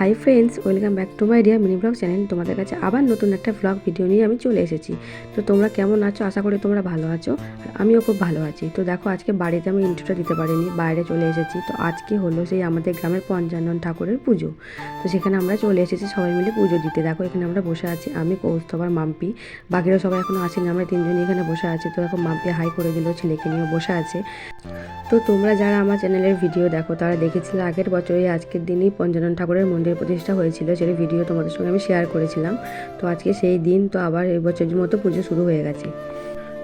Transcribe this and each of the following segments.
Hi friends, welcome back to my dear mini blog channel. তোমাদের কাছে আবার নতুন একটা ব্লগ ভিডিও নিয়ে আমি চলে এসেছি। তো তোমরা কেমন আছো? আশা করি তোমরা ভালো আছো, আর আমিও খুব ভালো আছি। তো দেখো, আজকে বাড়িতে আমি ইন্ট্রোটা দিতে পারিনি, বাইরে চলে এসেছি। তো আজকে হলো সেই আমাদের গ্রামের পঞ্চানন ঠাকুরের পুজো। তো সেখানে আমরা চলে এসেছি সবাই মিলে পুজো দিতে। দেখো, এখানে আমরা বসে আছি, আমি, কৌস্তব আর মাম্পি। বাকিরা সবাই এখনো আসেনি, আমরা তিনজনই এখানে বসে আছি। তো এখন মাম্পি হাই করে দিল, ছেলেকে নিয়ে বসে আছে। তো তোমরা যারা আমার চ্যানেলের ভিডিও দেখো তারা দেখেছিলে আগের বছরই আজকের দিনই পঞ্চানন ঠাকুরের মন্দির প্রতিষ্ঠা হয়েছিল, সেই ভিডিও তোমাদের সঙ্গে আমি শেয়ার করেছিলাম। তো আজকে সেই দিন, তো আবার এই বছরের মতো পুজো শুরু হয়ে গেছে।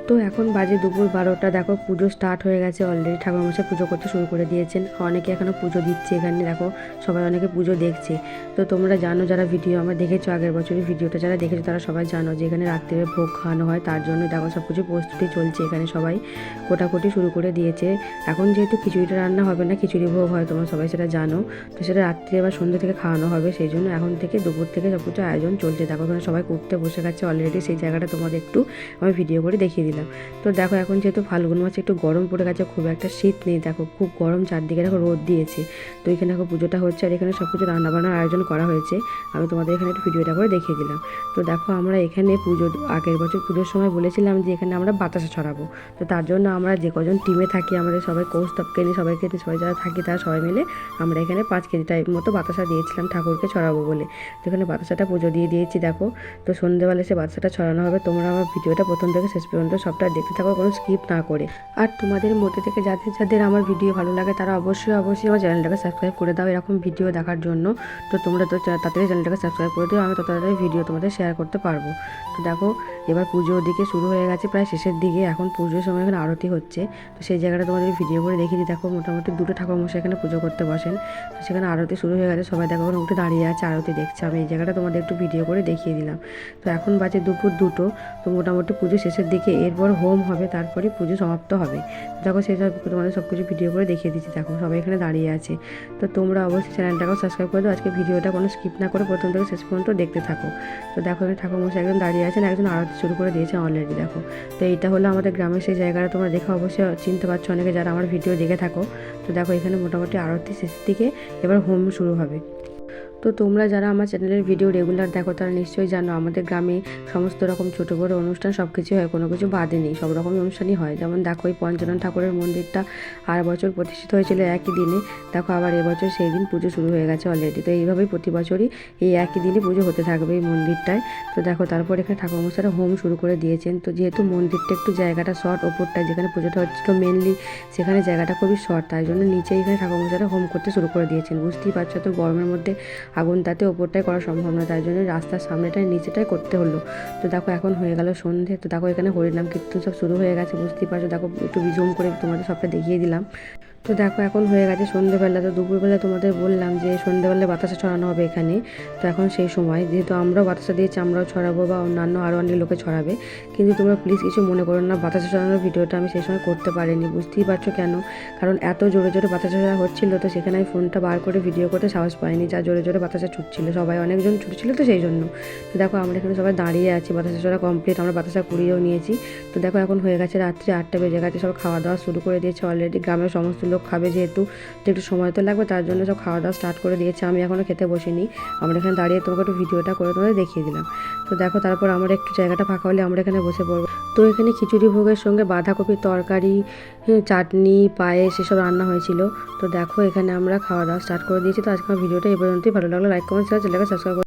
তো এখন বাজে দুপুর 12টা। দেখো, পুজো স্টার্ট হয়ে গেছে অলরেডি, ঠাকুরমশাই পুজো করতে শুরু করে দিয়েছেন। অনেকে এখনও পুজো দিচ্ছে এখানে, দেখো সবাই অনেকে পুজো দেখছে। তো তোমরা জানো, যারা ভিডিও আমার দেখেছো আগের বছরের ভিডিওটা যারা দেখেছো তারা সবাই জানো যে এখানে রাত্রে ভোগ খাওয়ানো হয়। তার জন্য দেখো সব কিছু প্রস্তুতি চলছে, এখানে সবাই কোটাকুটি শুরু করে দিয়েছে। এখন যেহেতু খিচুড়িটা রান্না হবে না, খিচুড়ি ভোগ হয়, তোমরা সবাই সেটা জানো। তো সেটা রাত্রে বা সন্ধ্যে থেকে খাওয়ানো হবে, সেই জন্য এখন থেকে দুপুর থেকে সব কিছু আয়োজন চলছে। দেখো এখানে সবাই করতে বসে গেছে অলরেডি, সেই জায়গাটা তোমাদের একটু আমি ভিডিও করে দেখিয়ে দিলাম। তো দেখো, এখন যেহেতু ফাল্গুন মাসে একটু গরম পড়ে গেছে, খুব একটা শীত নেই। দেখো খুব গরম, চারদিকে দেখো রোদ দিয়েছে। তো এখানে দেখো পুজোটা হচ্ছে, আর এখানে সব কিছু রান্নাবান্নার আয়োজন করা হয়েছে। আমি তোমাদের এখানে একটু ভিডিওটা করে দেখিয়ে দিলাম। তো দেখো, আমরা এখানে আগের বছর পুজোর সময় বলেছিলাম যে এখানে আমরা বাতাসা ছড়াবো। তো তার জন্য আমরা যে কজন টিমে থাকি, আমাদের সবাই কৌস্তবকে নিয়ে, সবাইকে সবাই যারা থাকি তারা সবাই মিলে আমরা এখানে 5 কেজি টাইপ মতো বাতাসা দিয়েছিলাম ঠাকুরকে ছড়াবো বলে। তো এখানে বাতাসাটা পুজো দিয়ে দিয়েছি। দেখো, তো সন্ধ্যেবেলা সে বাতাসাটা ছড়ানো হবে। তোমরা আমার ভিডিওটা প্রথম থেকে শেষ পর্যন্ত সবটা দেখতে থাকো, কোনো স্কিপ না করে। আর তোমাদের মধ্যে থেকে যাদের যাদের আমার ভিডিও ভালো লাগে তারা অবশ্যই আমার চ্যানেলটাকে সাবস্ক্রাইব করে দাও এরকম ভিডিও দেখার জন্য। তো তোমরা তো তাড়াতাড়ি চ্যানেলটাকে সাবস্ক্রাইব করে দিও, আমি তত তাড়াতাড়ি ভিডিও তোমাদের শেয়ার করতে পারবো। তো দেখো, এবার পুজোর দিকে শুরু হয়ে গেছে, প্রায় শেষের দিকে। এখন পুজোর সময় এখানে আরতি হচ্ছে। তো সেই জায়গাটা তোমাদের ভিডিও করে দেখিয়ে দিই। দেখো, মোটামুটি 2টো ঠাকুরমশাই এখানে পুজো করতে বসেন। তো সেখানে আরতি শুরু হয়ে গেছে, সবাই দেখো ওখানে উঠে দাঁড়িয়ে আছে, আরতি দেখছে। আমি এই জায়গাটা তোমাদের একটু ভিডিও করে দেখিয়ে দিলাম। তো এখন বাজে দুপুর 2টো। তো মোটামুটি পুজো শেষের দিকে, এরপর হোম হবে, তারপরে পুজো সমাপ্ত হবে। দেখো, সেই সব তোমাদের সব কিছু ভিডিও করে দেখিয়ে দিচ্ছি। দেখো সবাই এখানে দাঁড়িয়ে আছে। তো তোমরা অবশ্যই চ্যানেলটাকেও সাবস্ক্রাইব করে দাও, আজকে ভিডিওটা কোনো স্কিপ না করে প্রথম থেকে শেষ পর্যন্ত দেখতে থাকো। তো দেখো, এখানে ঠাকুরমশাই একজন দাঁড়িয়ে আছেন, একজন আরতি শুরু করে দিয়েছেন অলরেডি। দেখো, তো এইটা হলো আমাদের গ্রামের সেই জায়গাটা, তোমরা দেখে অবশ্যই চিনতে পারছো অনেকে যারা আমার ভিডিও দেখে থাকো। তো দেখো, এখানে মোটামুটি আরতি শেষের দিকে, এবার হোম শুরু হবে। তো তোমরা যারা আমার চ্যানেলের ভিডিও রেগুলার দেখো তারা নিশ্চয়ই জানো আমাদের গ্রামে সমস্ত রকম ছোটো বড়ো অনুষ্ঠান সব কিছুই হয়, কোনো কিছু বাদে নেই, সব রকমই অনুষ্ঠানই হয়। যেমন দেখো, এই পঞ্চানন ঠাকুরের মন্দিরটা আর বছর প্রতিষ্ঠিত হয়েছিল একই দিনে। দেখো, আবার এবছর সেই দিন পুজো শুরু হয়ে গেছে অলরেডি। তো এইভাবেই প্রতি বছরই এই একই দিনে পুজো হতে থাকবে এই মন্দিরটায়। তো দেখো, তারপর এখানে ঠাকুরমশাইরা হোম শুরু করে দিয়েছেন। তো যেহেতু মন্দিরটা একটু জায়গাটা শর্ট, ওপরটা যেখানে পুজোটা হচ্ছিল মেনলি সেখানে জায়গাটা খুবই শর্ট, তাই জন্য নিচে এখানে ঠাকুরমশাইরা হোম করতে শুরু করে দিয়েছেন। বুঝতেই পারছো, তো গরমের মধ্যে আগুন তাতে ওপরটাই করা সম্ভব না, তাই জন্য রাস্তার সামনেটাই নিচেটাই করতে হলো। তো দেখো, এখন হয়ে গেল সন্ধে। তো দেখো, এখানে হরিনাম কীর্তন সব শুরু হয়ে গেছে, বুঝতেই পারছো। দেখো, একটু জুম করে তোমাদের সবটা দেখিয়ে দিলাম। তো দেখো, এখন হয়ে গেছে সন্ধ্যেবেলা। তো দুপুরবেলা তোমাদের বললাম যে সন্ধ্যেবেলা বাতাসা ছড়ানো হবে এখানে। তো এখন সেই সময় যেহেতু আমরাও বাতাসা দিয়েছি, আমরাও ছড়াবো বা অন্যান্য আরও অনেক লোকে ছড়াবে। কিন্তু তোমরা প্লিজ কিছু মনে করো না, বাতাসা ছড়ানোর ভিডিওটা আমি সেই সময় করতে পারিনি, বুঝতেই পারছো কেন। কারণ এত জোরে জোরে বাতাসা ছড়া হচ্ছিল, তো সেখানে আমি ফোনটা বার করে ভিডিও করতে সাহস পাইনি, যা জোরে জোরে বাতাসা ছুটছিল, সবাই অনেকজন ছুটছিল, তো সেই জন্য। তো দেখো, আমরা এখানে সবাই দাঁড়িয়ে আছি, বাতাসা ছড়া কমপ্লিট, আমরা বাতাসা কুড়িয়েও নিয়েছি। তো দেখো, এখন হয়ে গেছে রাত্রি 8টা বেজে গেছে, সব খাওয়া দাওয়া শুরু করে দিয়েছে অলরেডি। গ্রামের সমস্ত লোক খাবে যেহেতু, তো একটু সময় তো লাগবে, তার জন্য সব খাওয়া দাওয়া স্টার্ট করে দিয়েছে। আমি এখনও খেতে বসিনি, আমরা এখানে দাঁড়িয়ে তোমাকে একটু ভিডিওটা করে তোমাদের দেখিয়ে দিলাম। তো দেখো, তারপর আমরা একটু জায়গাটা ফাঁকা হলে আমরা এখানে বসে পড়বো। তো এখানে খিচুড়ি ভোগের সঙ্গে বাঁধাকপির তরকারি, চাটনি, পায়েস এসব রান্না হয়েছিল। তো দেখো, এখানে আমরা খাওয়া দাওয়া স্টার্ট করে দিয়েছি। তো আজকে আমার ভিডিওটা এই পর্যন্তই। ভালো লাগলো লাইক কমেন্ট শেয়ার, চ্যানেলটাকে সাবস্ক্রাইব